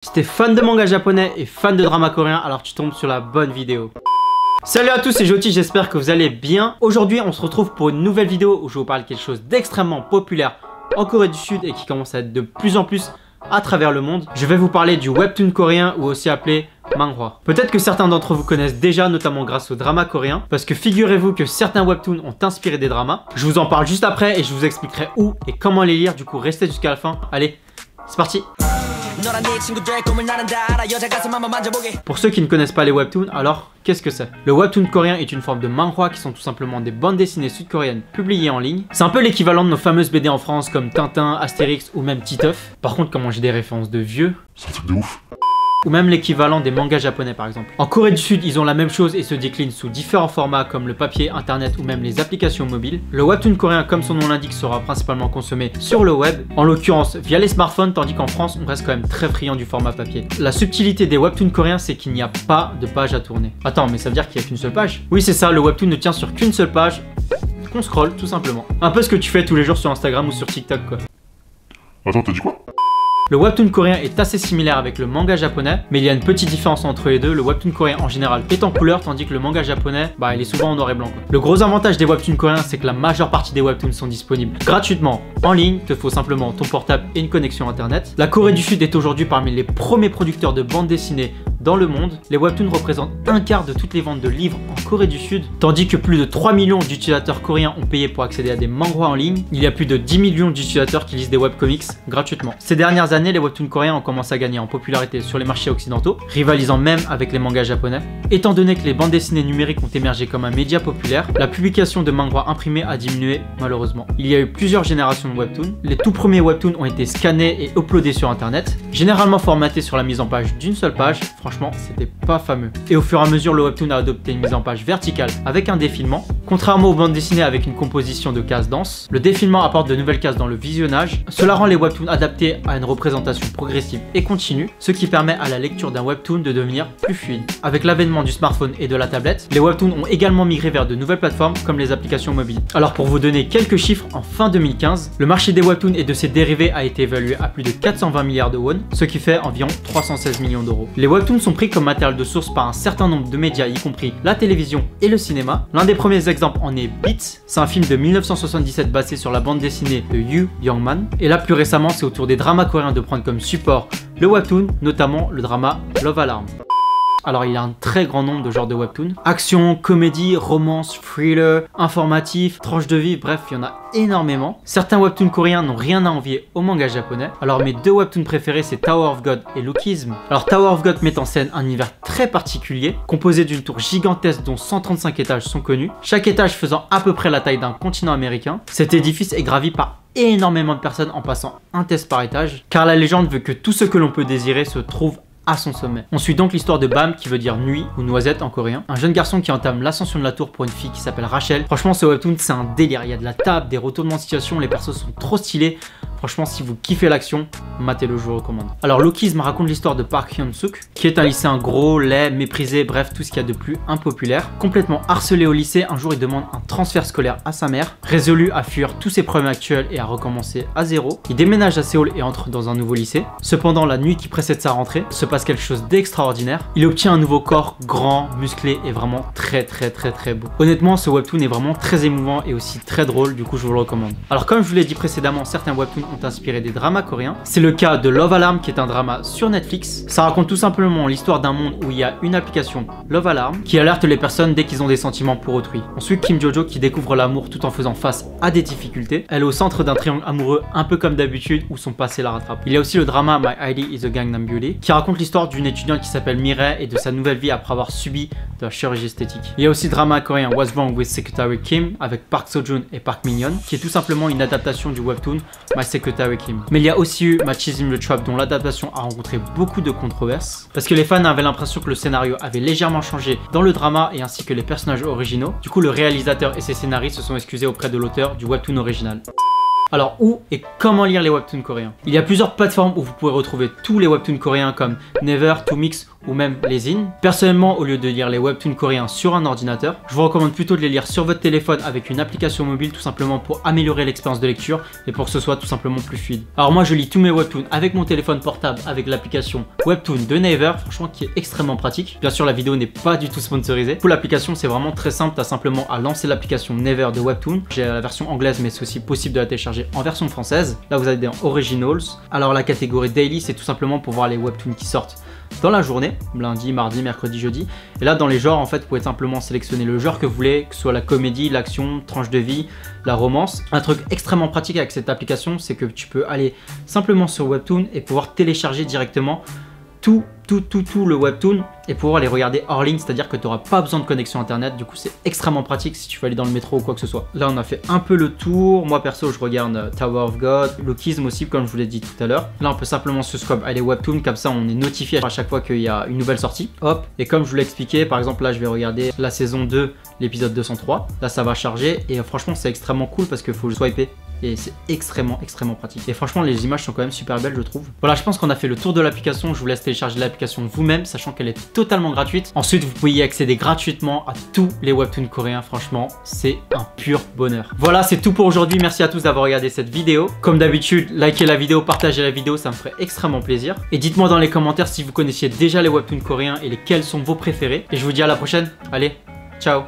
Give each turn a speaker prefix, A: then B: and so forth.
A: Si t'es fan de manga japonais et fan de drama coréen, alors tu tombes sur la bonne vidéo. Salut à tous, c'est Joti, j'espère que vous allez bien. Aujourd'hui, on se retrouve pour une nouvelle vidéo où je vous parle de quelque chose d'extrêmement populaire en Corée du Sud et qui commence à être de plus en plus à travers le monde. Je vais vous parler du webtoon coréen ou aussi appelé manhwa. Peut-être que certains d'entre vous connaissent déjà, notamment grâce au drama coréen, parce que figurez-vous que certains webtoons ont inspiré des dramas. Je vous en parle juste après et je vous expliquerai où et comment les lire, du coup restez jusqu'à la fin. Allez, c'est parti. Pour ceux qui ne connaissent pas les webtoons, alors qu'est-ce que c'est? Le webtoon coréen est une forme de manhwa qui sont tout simplement des bandes dessinées sud-coréennes publiées en ligne. C'est un peu l'équivalent de nos fameuses BD en France comme Tintin, Astérix ou même Titeuf. Par contre, comment j'ai des références de vieux,
B: c'est un truc de ouf.
A: Ou même l'équivalent des mangas japonais par exemple. En Corée du Sud, ils ont la même chose et se déclinent sous différents formats comme le papier, internet ou même les applications mobiles. Le webtoon coréen, comme son nom l'indique, sera principalement consommé sur le web, en l'occurrence via les smartphones, tandis qu'en France, on reste quand même très friand du format papier. La subtilité des webtoons coréens, c'est qu'il n'y a pas de page à tourner. Attends, mais ça veut dire qu'il n'y a qu'une seule page? Oui, c'est ça, le webtoon ne tient sur qu'une seule page, qu'on scrolle tout simplement. Un peu ce que tu fais tous les jours sur Instagram ou sur TikTok quoi.
B: Attends, t'as dit quoi?
A: Le webtoon coréen est assez similaire avec le manga japonais, mais il y a une petite différence entre les deux. Le webtoon coréen en général est en couleur, tandis que le manga japonais, il est souvent en noir et blanc quoi. Le gros avantage des webtoons coréens, c'est que la majeure partie des webtoons sont disponibles gratuitement en ligne. Il te faut simplement ton portable et une connexion internet. La Corée du Sud est aujourd'hui parmi les premiers producteurs de bandes dessinées dans le monde. Les webtoons représentent un quart de toutes les ventes de livres en Corée du Sud, tandis que plus de 3 millions d'utilisateurs coréens ont payé pour accéder à des manhwas en ligne. Il y a plus de 10 millions d'utilisateurs qui lisent des webcomics gratuitement. Ces dernières années, les webtoons coréens ont commencé à gagner en popularité sur les marchés occidentaux, rivalisant même avec les mangas japonais. Étant donné que les bandes dessinées numériques ont émergé comme un média populaire, la publication de manhwas imprimés a diminué malheureusement. Il y a eu plusieurs générations de webtoons. Les tout premiers webtoons ont été scannés et uploadés sur internet, généralement formatés sur la mise en page d'une seule page. Franchement, c'était pas fameux. Et au fur et à mesure, le webtoon a adopté une mise en page verticale avec un défilement. Contrairement aux bandes dessinées avec une composition de cases denses, le défilement apporte de nouvelles cases dans le visionnage. Cela rend les webtoons adaptés à une représentation progressive et continue, ce qui permet à la lecture d'un webtoon de devenir plus fluide. Avec l'avènement du smartphone et de la tablette, les webtoons ont également migré vers de nouvelles plateformes comme les applications mobiles. Alors pour vous donner quelques chiffres, en fin 2015, le marché des webtoons et de ses dérivés a été évalué à plus de 420 milliards de won, ce qui fait environ 316 millions d'euros. Les webtoons sont pris comme matériel de source par un certain nombre de médias, y compris la télévision et le cinéma. L'un des premiers exemples en est Beats, c'est un film de 1977 basé sur la bande dessinée de Yu Young-man. Et là plus récemment, c'est au tour des dramas coréens de prendre comme support le webtoon, notamment le drama Love Alarm. Alors il y a un très grand nombre de genres de webtoons. Action, comédie, romance, thriller, informatif, tranche de vie, bref, il y en a énormément. Certains webtoons coréens n'ont rien à envier au manga japonais. Alors mes deux webtoons préférés, c'est Tower of God et Lookism. Alors Tower of God met en scène un univers très particulier, composé d'une tour gigantesque dont 135 étages sont connus, chaque étage faisant à peu près la taille d'un continent américain. Cet édifice est gravi par énormément de personnes en passant un test par étage, car la légende veut que tout ce que l'on peut désirer se trouve à son sommet. On suit donc l'histoire de Bam, qui veut dire nuit ou noisette en coréen, un jeune garçon qui entame l'ascension de la tour pour une fille qui s'appelle Rachel. Franchement, ce webtoon c'est un délire, il y a de la table, des retournements de situation, les persos sont trop stylés. Franchement, si vous kiffez l'action, matez-le, je vous recommande. Alors, Lookism raconte l'histoire de Park Hyun-suk, qui est un lycéen gros, laid, méprisé, bref, tout ce qu'il y a de plus impopulaire. Complètement harcelé au lycée, un jour il demande un transfert scolaire à sa mère. Résolu à fuir tous ses problèmes actuels et à recommencer à zéro, il déménage à Séoul et entre dans un nouveau lycée. Cependant, la nuit qui précède sa rentrée, se passe quelque chose d'extraordinaire. Il obtient un nouveau corps grand, musclé et vraiment très beau. Honnêtement, ce webtoon est vraiment très émouvant et aussi très drôle, du coup je vous le recommande. Alors comme je vous l'ai dit précédemment, certains webtoons ont inspiré des dramas coréens. C'est le cas de Love Alarm qui est un drama sur Netflix. Ça raconte tout simplement l'histoire d'un monde où il y a une application Love Alarm qui alerte les personnes dès qu'ils ont des sentiments pour autrui. On suit Kim Jojo qui découvre l'amour tout en faisant face à des difficultés. Elle est au centre d'un triangle amoureux un peu comme d'habitude où son passé la rattrape. Il y a aussi le drama My ID is a Gangnam Beauty qui raconte l'histoire d'une étudiante qui s'appelle Mireille et de sa nouvelle vie après avoir subi de la chirurgie esthétique. Il y a aussi le drama coréen What's Wrong with Secretary Kim avec Park Seo-joon et Park Min-yeon qui est tout simplement une adaptation du webtoon My Secretary Kim. Mais il y a aussi eu Machism the Trap dont l'adaptation a rencontré beaucoup de controverses parce que les fans avaient l'impression que le scénario avait légèrement changé dans le drama et ainsi que les personnages originaux. Du coup, le réalisateur et ses scénaristes se sont excusés auprès de l'auteur du webtoon original. Alors où et comment lire les webtoons coréens? Il y a plusieurs plateformes où vous pouvez retrouver tous les webtoons coréens comme Never, To Mix ou même les zines. Personnellement, au lieu de lire les webtoons coréens sur un ordinateur, je vous recommande plutôt de les lire sur votre téléphone avec une application mobile tout simplement pour améliorer l'expérience de lecture et pour que ce soit tout simplement plus fluide. Alors moi je lis tous mes webtoons avec mon téléphone portable avec l'application Webtoon de Naver, franchement qui est extrêmement pratique. Bien sûr la vidéo n'est pas du tout sponsorisée. Pour l'application c'est vraiment très simple, tu as simplement à lancer l'application Naver de Webtoon. J'ai la version anglaise mais c'est aussi possible de la télécharger en version française. Là vous allez dans Originals. Alors la catégorie Daily c'est tout simplement pour voir les webtoons qui sortent dans la journée, lundi, mardi, mercredi, jeudi. Et là dans les genres en fait vous pouvez simplement sélectionner le genre que vous voulez, que ce soit la comédie, l'action, tranche de vie, la romance. Un truc extrêmement pratique avec cette application c'est que tu peux aller simplement sur Webtoon et pouvoir télécharger directement tout le webtoon et pouvoir les regarder hors ligne, c'est à dire que tu n'auras pas besoin de connexion internet. Du coup c'est extrêmement pratique si tu veux aller dans le métro ou quoi que ce soit. Là on a fait un peu le tour. Moi perso je regarde Tower of God, Lookism aussi comme je vous l'ai dit tout à l'heure. Là on peut simplement subscribe à les webtoons, comme ça on est notifié à chaque fois qu'il y a une nouvelle sortie. Hop, et comme je vous l'ai expliqué, par exemple là je vais regarder la saison 2, l'épisode 203. Là ça va charger et franchement c'est extrêmement cool parce qu'il faut le swiper. Et c'est extrêmement pratique. Et franchement les images sont quand même super belles je trouve. Voilà, je pense qu'on a fait le tour de l'application. Je vous laisse télécharger l'application vous-même, sachant qu'elle est totalement gratuite. Ensuite vous pouvez y accéder gratuitement à tous les webtoons coréens. Franchement c'est un pur bonheur. Voilà, c'est tout pour aujourd'hui. Merci à tous d'avoir regardé cette vidéo. Comme d'habitude, likez la vidéo, partagez la vidéo, ça me ferait extrêmement plaisir. Et dites-moi dans les commentaires si vous connaissiez déjà les webtoons coréens et lesquels sont vos préférés. Et je vous dis à la prochaine. Allez, ciao.